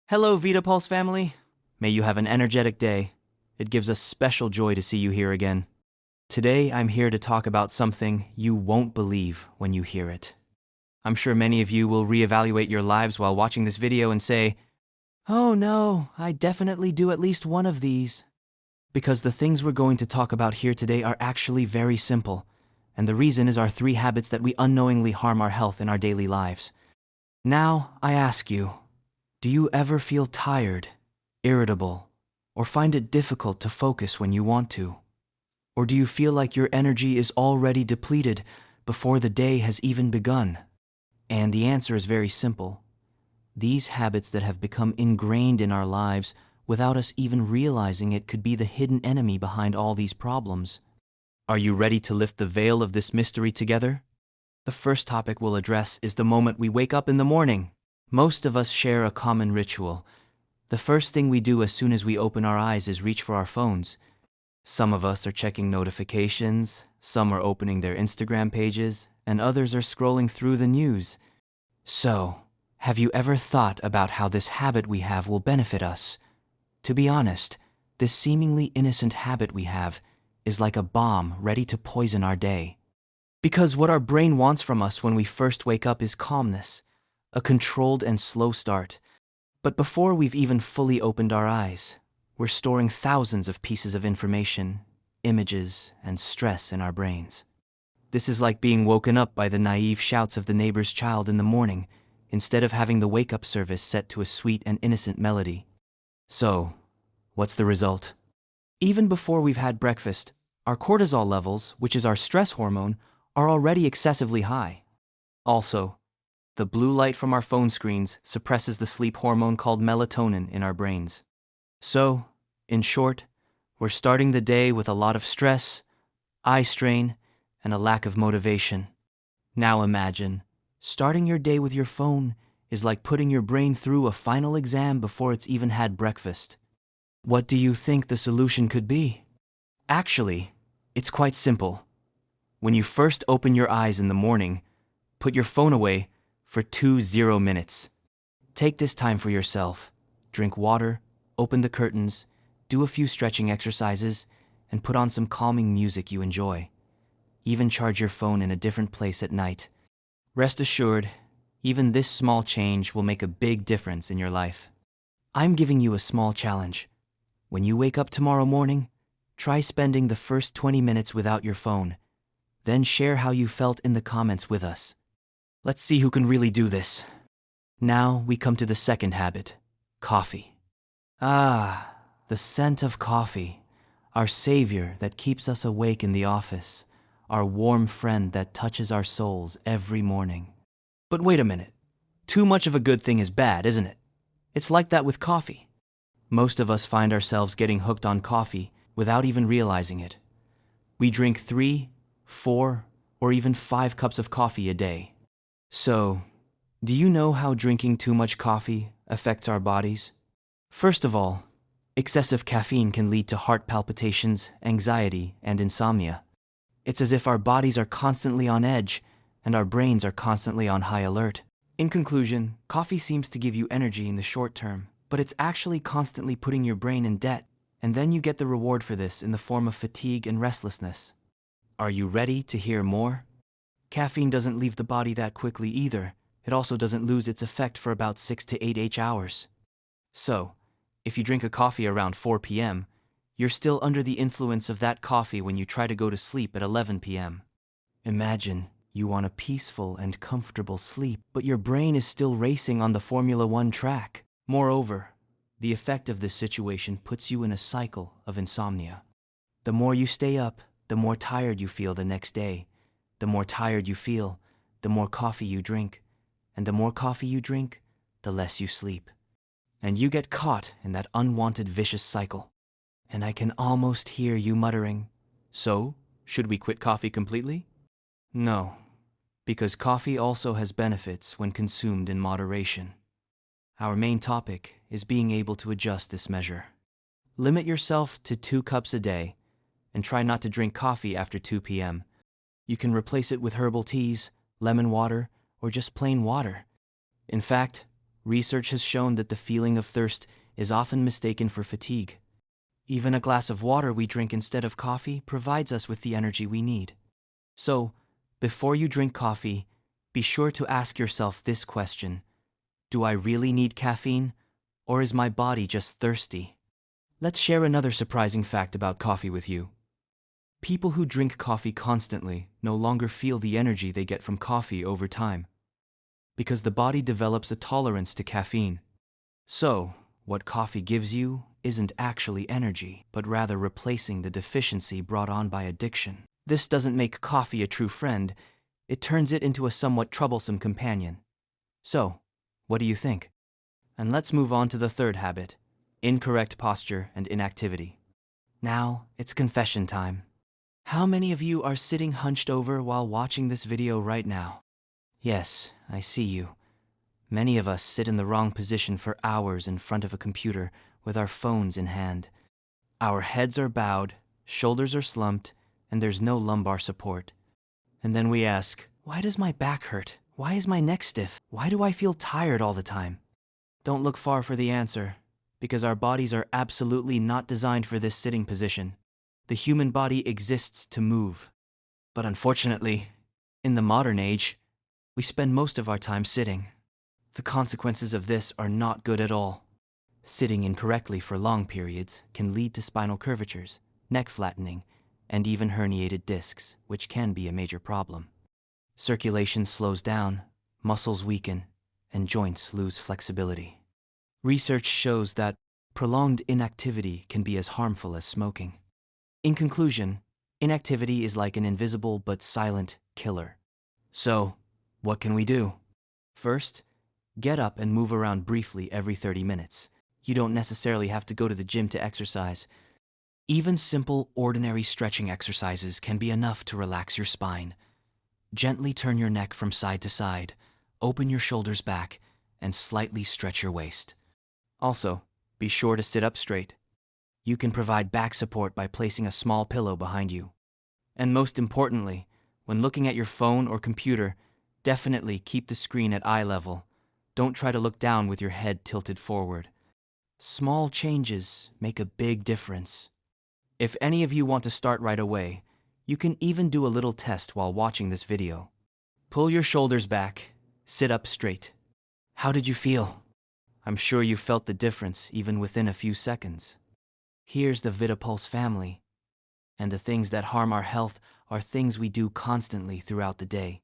Hello, IVitaPulse family. May you have an energetic day. It gives us special joy to see you here again. Today, I'm here to talk about something you won't believe when you hear it. I'm sure many of you will reevaluate your lives while watching this video and say, "Oh no, I definitely do at least one of these." Because the things we're going to talk about here today are actually very simple, and the reason is our 3 habits that we unknowingly harm our health in our daily lives. Now, I ask you, do you ever feel tired, irritable, or find it difficult to focus when you want to? Or do you feel like your energy is already depleted before the day has even begun? And the answer is very simple. These habits that have become ingrained in our lives without us even realizing it could be the hidden enemy behind all these problems. Are you ready to lift the veil of this mystery together? The first topic we'll address is the moment we wake up in the morning. Most of us share a common ritual. The first thing we do as soon as we open our eyes is reach for our phones. Some of us are checking notifications, some are opening their Instagram pages, and others are scrolling through the news. So, have you ever thought about how this habit we have will benefit us? To be honest, this seemingly innocent habit we have is like a bomb ready to poison our day. Because what our brain wants from us when we first wake up is calmness, a controlled and slow start. But before we've even fully opened our eyes, we're storing thousands of pieces of information, images, and stress in our brains. This is like being woken up by the naive shouts of the neighbor's child in the morning, instead of having the wake-up service set to a sweet and innocent melody. So, what's the result? Even before we've had breakfast, our cortisol levels, which is our stress hormone, are already excessively high. Also, the blue light from our phone screens suppresses the sleep hormone called melatonin in our brains. So, in short, we're starting the day with a lot of stress, eye strain, and a lack of motivation. Now imagine, starting your day with your phone is like putting your brain through a final exam before it's even had breakfast. What do you think the solution could be? Actually, it's quite simple. When you first open your eyes in the morning, put your phone away for 20 minutes. Take this time for yourself. Drink water, open the curtains, do a few stretching exercises, and put on some calming music you enjoy. Even charge your phone in a different place at night. Rest assured, even this small change will make a big difference in your life. I'm giving you a small challenge. When you wake up tomorrow morning, try spending the first 20 minutes without your phone. Then share how you felt in the comments with us. Let's see who can really do this. Now we come to the second habit, coffee. Ah, the scent of coffee, our savior that keeps us awake in the office, our warm friend that touches our souls every morning. But wait a minute. Too much of a good thing is bad, isn't it? It's like that with coffee. Most of us find ourselves getting hooked on coffee without even realizing it. We drink 3, 4, or even 5 cups of coffee a day. So, do you know how drinking too much coffee affects our bodies? First of all, excessive caffeine can lead to heart palpitations, anxiety, and insomnia. It's as if our bodies are constantly on edge and our brains are constantly on high alert. In conclusion, coffee seems to give you energy in the short term, but it's actually constantly putting your brain in debt, and then you get the reward for this in the form of fatigue and restlessness. Are you ready to hear more? Caffeine doesn't leave the body that quickly either. It also doesn't lose its effect for about 6 to 8 hours. So, if you drink a coffee around 4 p.m., you're still under the influence of that coffee when you try to go to sleep at 11 p.m. Imagine you want a peaceful and comfortable sleep, but your brain is still racing on the Formula One track. Moreover, the effect of this situation puts you in a cycle of insomnia. The more you stay up, the more tired you feel the next day. The more tired you feel, the more coffee you drink. And the more coffee you drink, the less you sleep. And you get caught in that unwanted vicious cycle. And I can almost hear you muttering, "So, should we quit coffee completely?" No, because coffee also has benefits when consumed in moderation. Our main topic is being able to adjust this measure. Limit yourself to 2 cups a day, and try not to drink coffee after 2 p.m. You can replace it with herbal teas, lemon water, or just plain water. In fact, Research has shown that the feeling of thirst is often mistaken for fatigue. Even a glass of water we drink instead of coffee provides us with the energy we need. So, before you drink coffee, be sure to ask yourself this question: do I really need caffeine, or is my body just thirsty? Let's share another surprising fact about coffee with you. People who drink coffee constantly no longer feel the energy they get from coffee over time, because the body develops a tolerance to caffeine. So, what coffee gives you isn't actually energy, but rather replacing the deficiency brought on by addiction. This doesn't make coffee a true friend, it turns it into a somewhat troublesome companion. So, what do you think? And let's move on to the third habit: incorrect posture and inactivity. Now, it's confession time. How many of you are sitting hunched over while watching this video right now? Yes, I see you. Many of us sit in the wrong position for hours in front of a computer with our phones in hand. Our heads are bowed, shoulders are slumped, and there's no lumbar support. And then we ask, why does my back hurt? Why is my neck stiff? Why do I feel tired all the time? Don't look far for the answer, because our bodies are absolutely not designed for this sitting position. The human body exists to move. But unfortunately, in the modern age, we spend most of our time sitting. The consequences of this are not good at all. Sitting incorrectly for long periods can lead to spinal curvatures, neck flattening, and even herniated discs, which can be a major problem. Circulation slows down, muscles weaken, and joints lose flexibility. Research shows that prolonged inactivity can be as harmful as smoking. In conclusion, inactivity is like an invisible but silent killer. So, what can we do? First, get up and move around briefly every 30 minutes. You don't necessarily have to go to the gym to exercise. Even simple, ordinary stretching exercises can be enough to relax your spine. Gently turn your neck from side to side, open your shoulders back, and slightly stretch your waist. Also, be sure to sit up straight. You can provide back support by placing a small pillow behind you. And most importantly, when looking at your phone or computer, definitely keep the screen at eye level. Don't try to look down with your head tilted forward. Small changes make a big difference. If any of you want to start right away, you can even do a little test while watching this video. Pull your shoulders back, sit up straight. How did you feel? I'm sure you felt the difference even within a few seconds. Here's the IVitaPulse family. And the things that harm our health are things we do constantly throughout the day.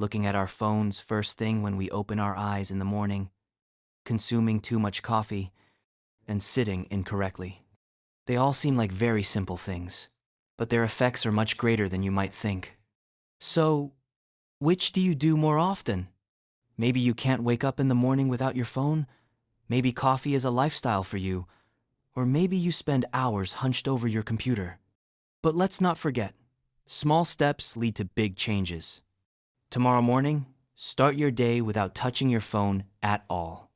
Looking at our phones first thing when we open our eyes in the morning, consuming too much coffee, and sitting incorrectly. They all seem like very simple things, but their effects are much greater than you might think. So, which do you do more often? Maybe you can't wake up in the morning without your phone. Maybe coffee is a lifestyle for you. Or maybe you spend hours hunched over your computer. But let's not forget, small steps lead to big changes. Tomorrow morning, start your day without touching your phone at all.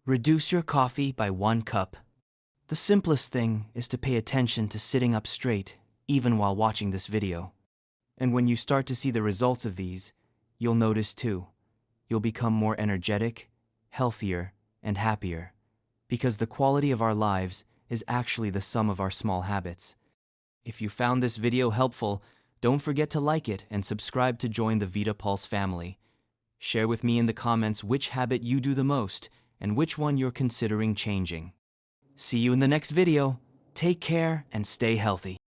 Reduce your coffee by 1 cup. The simplest thing is to pay attention to sitting up straight, even while watching this video. And when you start to see the results of these, you'll notice too. You'll become more energetic, healthier, and happier, because the quality of our lives is actually the sum of our small habits. If you found this video helpful, don't forget to like it and subscribe to join the IVitaPulse family. Share with me in the comments which habit you do the most and which one you're considering changing. See you in the next video. Take care and stay healthy.